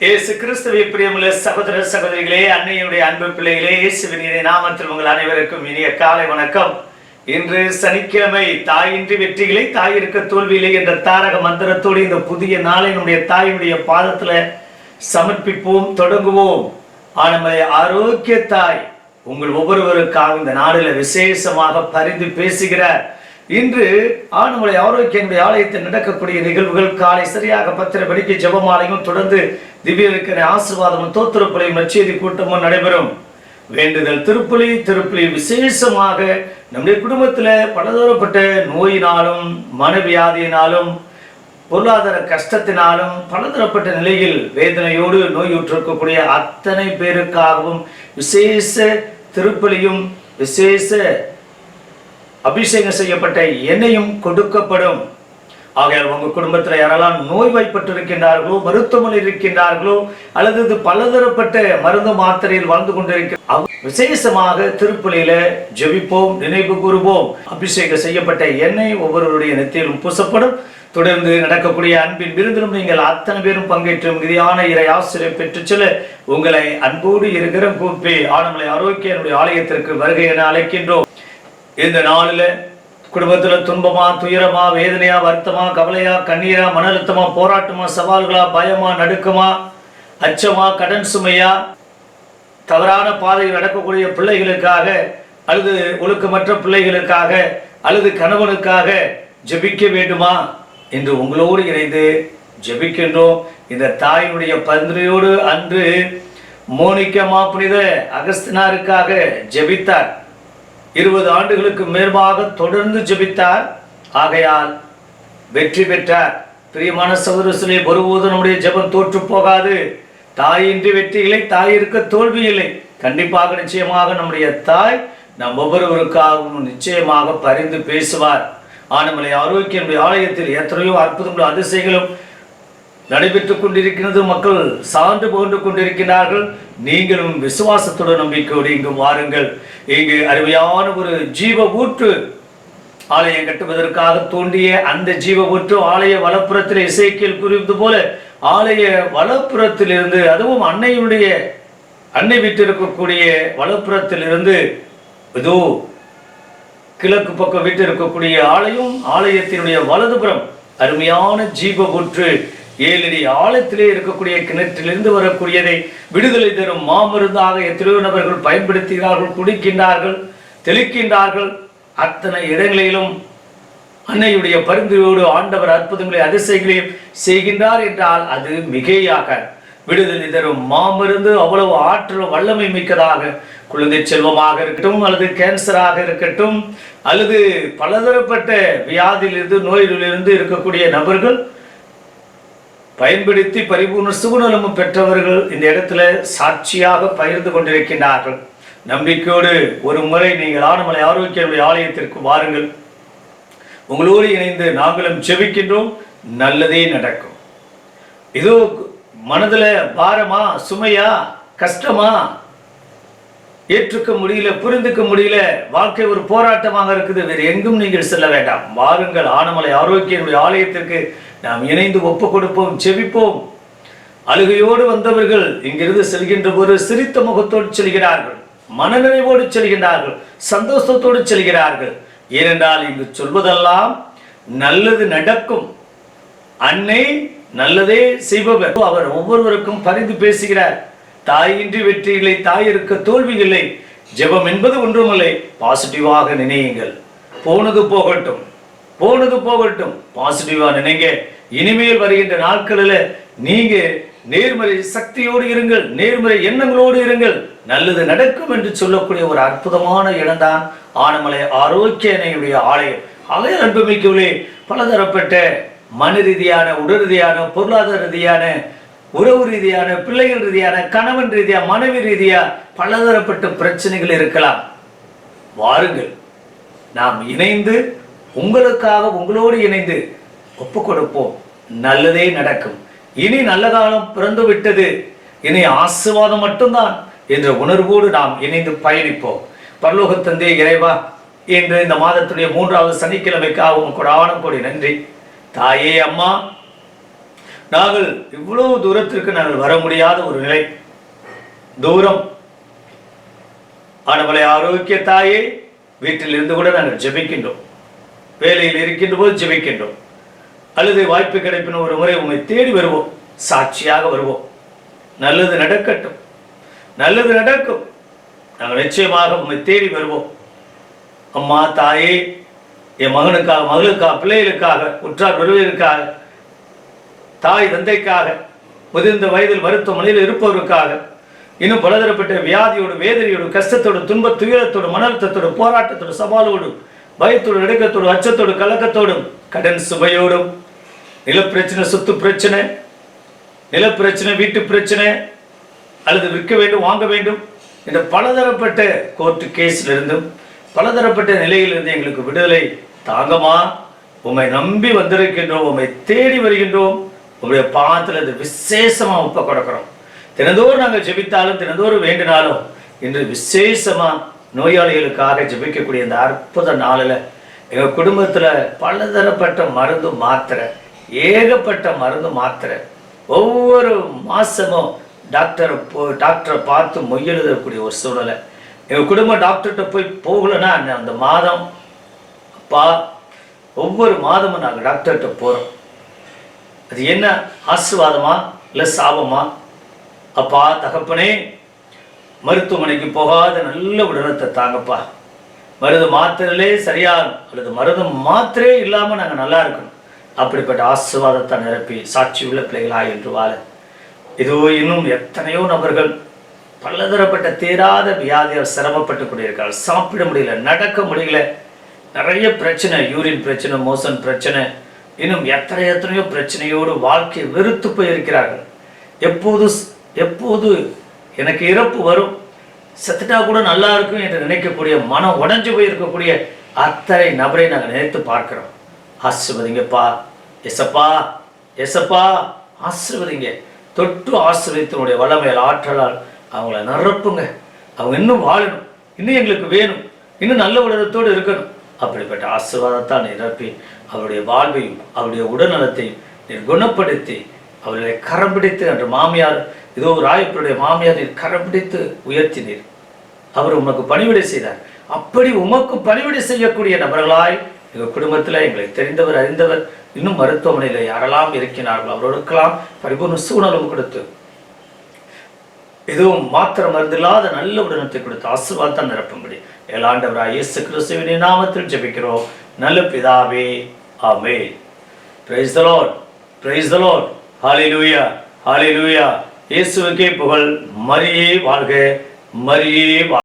இயேசு கிறிஸ்துவை பிரியமுள்ள சகோதர சகோதரிகளே, அன்னையுடைய அன்பு பிள்ளைகளே, இயேசுவின் இனிய நாமத்தில் உங்கள் அனைவருக்கும் இனிய காலை வணக்கம். இன்று சனிக்கிழமை, தாயின்றி வெற்றிகளை தாய் இருக்க தோல்வியில்லை என்ற தாரக மந்திரத்தோடு இந்த புதிய நாளை நம்முடைய தாயினுடைய பாதத்துல சமர்ப்பிப்போம், தொடங்குவோம். நம்முடைய ஆரோக்கிய தாய் உங்கள் ஒவ்வொருவருக்காக இந்த நாளில் விசேஷமாக பரிந்து பேசுகிறார். இன்று நம்முடைய ஆரோக்கியனுடைய ஆலயத்தில் நடக்கக்கூடிய நிகழ்வுகள் காலை சரியாக 10:30 மணிக்கு ஜெபமாலையும் தொடர்ந்து திவ்ய ஆசீர்வாதமும் தோத்திரப்பலியும் நற்செய்தி கூட்டமும் நடைபெறும். வேண்டுதல் திருப்பலி விசேஷமாக நம்முடைய குடும்பத்தில் பலதரப்பட்ட நோயினாலும் மனவியாதியினாலும் பொருளாதார கஷ்டத்தினாலும் பலதரப்பட்ட நிலையில் வேதனையோடு நோயுற்றிருக்கக்கூடிய அத்தனை பேருக்காகவும் விசேஷ திருப்பலியும் விசேஷ அபிஷேகம் செய்யப்பட்ட எண்ணெயும் கொடுக்கப்படும். ஆகையால் உங்க குடும்பத்தில் யாரெல்லாம் நோய்வாய்ப்பட்டு இருக்கின்றார்களோ, மருத்துவமனையில் இருக்கின்றார்களோ, அல்லது பலதரப்பட்ட மருந்து மாத்திரையில் வாழ்ந்து கொண்டிருக்க விசேஷமாக திருப்பலியில ஜெபிப்போம், நினைவு கூறுவோம். அபிஷேகம் செய்யப்பட்ட எண்ணெய் ஒவ்வொருவருடைய நெத்தியிலும் பூசப்படும். தொடர்ந்து நடக்கக்கூடிய அன்பின் விருந்திலும் நீங்கள் அத்தனை பேரும் பங்கேற்று மிகுதியான இறை ஆசிரியை பெற்று செல்ல உங்களை அன்போடு இருக்கிற கூப்பி ஆனமலை ஆரோக்கியனுடைய ஆலயத்திற்கு வருகை என அழைக்கின்றோம். இந்த நாளில் குடும்பத்தில் துன்பமா, துயரமா, வேதனையா, வருத்தமா, கவலையா, கண்ணீரா, மன அழுத்தமா, போராட்டமா, சவால்களா, பயமா, நடுக்கமா, அச்சமா, கடன் சுமையா, தவறான பாதையில் நடக்கக்கூடிய பிள்ளைகளுக்காக அல்லது ஒழுக்கமற்ற பிள்ளைகளுக்காக அல்லது கணவனுக்காக ஜெபிக்க வேண்டுமா என்று உங்களோடு இணைந்து ஜெபிக்கின்றோம். இந்த தாயினுடைய பரிந்துரையோடு அன்று மோனிகா புனித அகஸ்தினாருக்காக ஜெபித்தார். 20 ஆண்டுகளுக்கு மேற்பாக தொடர்ந்து ஜெபித்தார். ஆகையால் வெற்றி பெற்றார். பிரியமான சகோதரர்களே, ஒருபோதும் நம்முடைய ஜெபம் தோற்று போகாது. தாயின்றி வெற்றி இல்லை, தாய் இருக்க தோல்வி இல்லை. கண்டிப்பாக நிச்சயமாக நம்முடைய தாய் நம் ஒவ்வொருவருக்காகவும் நிச்சயமாக பரிந்து பேசுவார். ஆனமலை ஆரோக்கியனுடைய ஆலயத்தில் எத்தனையோ அற்புதங்களும் அதிசயங்களும் நடைபெற்றுக் கொண்டிருக்கிறது. மக்கள் சான்று புகழ்ந்து கொண்டிருக்கிறார்கள். நீங்களும் விசுவாசத்தோடு நம்பிக்கையோடு இங்கு வாருங்கள். இங்கு அருமையான ஒரு ஜீவ ஊற்று ஆலயம் கட்டுவதற்காக தோண்டிய அந்த ஜீவ ஊற்று ஆலய வலப்புறத்தில் எசேக்கியேல் கூறியது போல ஆலய வலப்புறத்திலிருந்து, அதுவும் அன்னை வீட்டு இருக்கக்கூடிய வலப்புறத்தில் இருந்து ஏதோ கிழக்கு பக்கம் வீட்டு இருக்கக்கூடிய ஆலயத்தினுடைய வலதுபுறம் அருமையான ஜீவ ஊற்று 7 அடி ஆழத்திலே இருக்கக்கூடிய கிணற்றிலிருந்து வரக்கூடியதை விடுதலை தரும் மாமருந்தாக எத்தனையோ நபர்கள் பயன்படுத்துகிறார்கள், குடிக்கின்றார்கள், தெளிக்கின்றார்கள். அத்தனை இடங்களிலும் அன்னையுடைய பரிந்துரையோடு ஆண்டவர் அற்புதங்களை அதிசயங்களையும் செய்கின்றார் என்றால் அது மிகையாக. விடுதலை தரும் மாமருந்து அவ்வளவு ஆற்றல் வல்லமை மிக்கதாக, குழந்தை செல்வமாக இருக்கட்டும் அல்லது கேன்சராக இருக்கட்டும் அல்லது பலதரப்பட்ட வியாதியிலிருந்து நோயிலிருந்து இருக்கக்கூடிய நபர்கள் பயன்படுத்தி பரிபூர்ண சுகுநலமும் பெற்றவர்கள் இந்த இடத்துல சாட்சியாக பகிர்ந்து கொண்டிருக்கின்றார்கள். நம்பிக்கையோடு ஒரு முறை நீங்கள் ஆனமலை ஆரோக்கியனுடைய ஆலயத்திற்கு வாருங்கள். உங்களோடு இணைந்து நாங்களும் ஜெபிக்கின்றோம். நல்லதே நடக்கும். இதோ மனதில் பாரமா, சுமையா, கஷ்டமா, ஏற்றுக்க முடியல, புரிந்துக்க முடியல, வாழ்க்கை ஒரு போராட்டமாக இருக்குது, வேறு எங்கும் நீங்கள் செல்ல வேண்டாம். வாருங்கள், ஆனமலை ஆரோக்கியனுடைய ஆலயத்திற்கு நாம் இணைந்து ஒப்பு கொடுப்போம், ஜெபிப்போம். அழுகையோடு வந்தவர்கள் இங்கிருந்து செல்கின்ற போது சிரித்த முகத்தோடு செல்கிறார்கள், மனநிறைவோடு செல்கிறார்கள், சந்தோஷத்தோடு செல்கிறார்கள். ஏனென்றால் இங்கு சொல்வதெல்லாம் நல்லது நடக்கும். அன்னை நல்லதே செய்பவர். அவர் ஒவ்வொருவருக்கும் பரிந்து பேசுகிறார். தாயின்றி வெற்றி இல்லை, தாய் இருக்க தோல்வி இல்லை. ஜெபம் என்பது ஒன்றுமில்லை, பாசிட்டிவாக நினையுங்கள். போனது போகட்டும், பாசிட்டிவா நினைங்க. இனிமேல் வருகின்ற நாட்களில் நீங்க நேர்மறை சக்தியோடு இருங்கள், நேர்மறை எண்ணங்களோடு இருங்கள். நல்லது நடக்கும் என்று சொல்லக்கூடிய ஒரு அற்புதமான இடம்தான் ஆனமலை ஆரோக்கியனுடைய ஆலயம். ஆலய அன்புமிக்கவர்களே, பலதரப்பட்ட மன ரீதியான, உடல் ரீதியான, பொருளாதார ரீதியான, உறவு ரீதியான, பிள்ளைகள் ரீதியான, கணவன் ரீதியா, மனைவி ரீதியா பலதரப்பட்ட பிரச்சனைகள் இருக்கலாம். வாருங்கள், நாம் இணைந்து உங்களுக்காக உங்களோடு இணைந்து ஒப்பு கொடுப்போம். நல்லதே நடக்கும். இனி நல்ல காலம் பிறந்து விட்டது, இனி ஆசீர்வாதம் மட்டும்தான் என்ற உணர்வோடு நாம் இணைந்து பயணிப்போம். பரலோக தந்தை இறைவா, இன்று இந்த மாதத்துடைய 3வது சனிக்கிழமைக்காக கோடான கோடி நன்றி. தாயே, அம்மா, நாங்கள் இவ்வளவு தூரத்திற்கு நாங்கள் வர முடியாத ஒரு நிலை, தூரம். ஆனவளை ஆரோக்கிய தாயே, வீட்டில் இருந்து கூட நாங்கள் ஜெபிக்கின்றோம், வேலையில் இருக்கின்ற போது ஜெபிக்கின்றோம், அல்லது வாய்ப்பு கிடைப்பின ஒரு முறை உண்மை தேடி வருவோம், சாட்சியாக வருவோம். நல்லது நடக்கட்டும், நல்லது நடக்கும். நாங்கள் நிச்சயமாக உண்மை தேடி வருவோம். அம்மா தாயே, என் மகனுக்காக, மகளுக்காக, பிள்ளைகளுக்காக, உற்றார் உறவினருக்காக, தாய் தந்தைக்காக, முதிர்ந்த வயதில் மருத்துவமனையில் இருப்பவருக்காக, இன்னும் பலதரப்பட்ட வியாதியோடு, வேதனையோடு, கஷ்டத்தோடு, துன்ப துயரத்தோடு, மன அழுத்தத்தோடு, போராட்டத்தோடு, சவாலோடு, பயத்தோடு, நடுக்கத்தோடு, அச்சத்தோடு, கலக்கத்தோடும், கடன் சுமையோடும், நிலப்பிரச்சனை, சொத்து பிரச்சனை, நிலப்பிரச்சனை, வீட்டு பிரச்சனை, அல்லது விற்க வேண்டும், வாங்க வேண்டும் என்ற பலதரப்பட்ட கோர்ட்டு கேஸ்ல இருந்தும் பலதரப்பட்ட நிலையிலிருந்து எங்களுக்கு விடுதலை தாங்கமா. உம்மை நம்பி வந்திருக்கின்றோம், உம்மை தேடி வருகின்றோம். உங்களுடைய பாதத்தில் அது விசேஷமா ஒப்ப கொடுக்கிறோம். தினந்தோறும் நாங்கள் ஜெபித்தாலும், தினந்தோறும் வேண்டினாலும், இன்று விசேஷமா நோயாளிகளுக்காக ஜெபிக்கக்கூடிய இந்த அற்புத நாளில் எங்கள் குடும்பத்தில் பலதரப்பட்ட மருந்து மாத்திரை, ஏகப்பட்ட மருந்து மாத்திரை, ஒவ்வொரு மாசமும் டாக்டரை பார்த்து மொய்யெழுதக்கூடிய ஒரு சூழலை. எங்கள் குடும்பம் டாக்டர்கிட்ட போய் போகலன்னா அந்த மாதம், அப்பா, ஒவ்வொரு மாதமும் நாங்கள் டாக்டர்கிட்ட போகிறோம். அது என்ன ஆசீர்வாதமா இல்லை சாபமா? அப்பா தகப்பனே, மருத்துவமனைக்கு போகாத நல்ல உடனத்தை தாங்கப்பா. மருந்து மாத்திரையிலே சரியாகும், அல்லது மருந்து மாத்திரையே இல்லாமல் நாங்கள் நல்லா இருக்கணும். அப்படிப்பட்ட ஆசீர்வாதத்தை நிரப்பி சாட்சி உள்ள பிள்ளைகளாக என்று வாழ. இதோ இன்னும் எத்தனையோ நபர்கள் பலதரப்பட்ட தீராத வியாதியால் சிரமப்பட்டு கொண்டிருக்கிறார்கள். சாப்பிட முடியல, நடக்க முடியல, நிறைய பிரச்சனை, யூரின் பிரச்சனை, மோசன் பிரச்சனை, இன்னும் எத்தனையோ பிரச்சனையோடு வாழ்க்கையை வெறுத்து போயிருக்கிறார்கள். எப்போது எனக்கு இறப்பு வரும், செத்துட்டா கூட நல்லா இருக்கும் என்று நினைக்கக்கூடிய, மனம் உடைஞ்சு போயிருக்கக்கூடிய அத்தனை நபரை நாங்கள் நினைத்து பார்க்கிறோம். ஆசீர்வதிங்கப்பா, எசப்பா, எசப்பா, ஆசீர்வதிங்க. தொட்டு ஆசீர்வதித்தனுடைய வல்லமையால், ஆற்றலால் அவங்கள நிரப்புங்க. அவங்க இன்னும் வாழணும், இன்னும் எங்களுக்கு வேணும், இன்னும் நல்ல உலகத்தோடு இருக்கணும். அப்படிப்பட்ட ஆசீர்வாதத்தால் நிரப்பி அவருடைய வாழ்வையும் அவருடைய உடல்நலத்தையும் நீர் குணப்படுத்தி அவர்களை கரம் பிடித்து, அன்று மாமியார், இதோ ராயப்பருடைய மாமியார் நீர் கரம் பிடித்து உயர்த்தினீர். அவர் உமக்கு பணிவிடை செய்தார். அப்படி உமக்கு பணிவிடை செய்யக்கூடிய நபர்களாய் எங்கள் குடும்பத்தில் எங்களை தெரிந்தவர், அறிந்தவர், இன்னும் மருத்துவமனையில் யாரெல்லாம் இருக்கிறார்களோ அவர்களுக்கெல்லாம் பரிபூர்ண சூழலும் கொடுத்து, எதுவும் மாத்திர மருந்தில்லாத நல்ல உடனத்தை கொடுத்து ஆசீர்வாதம் நிரப்பும்படி ஆண்டவராய் இயேசு கிறிஸ்துவின் நாமத்தில் ஜெபிக்கிறோம் நல்ல பிதாவே, ஆமென். Praise the Lord, praise the Lord. ஹல்லேலூயா, ஹல்லேலூயா. இயேசுவுக்கே புகழ். மரியே வாழ்க, மரியே வாழ்க.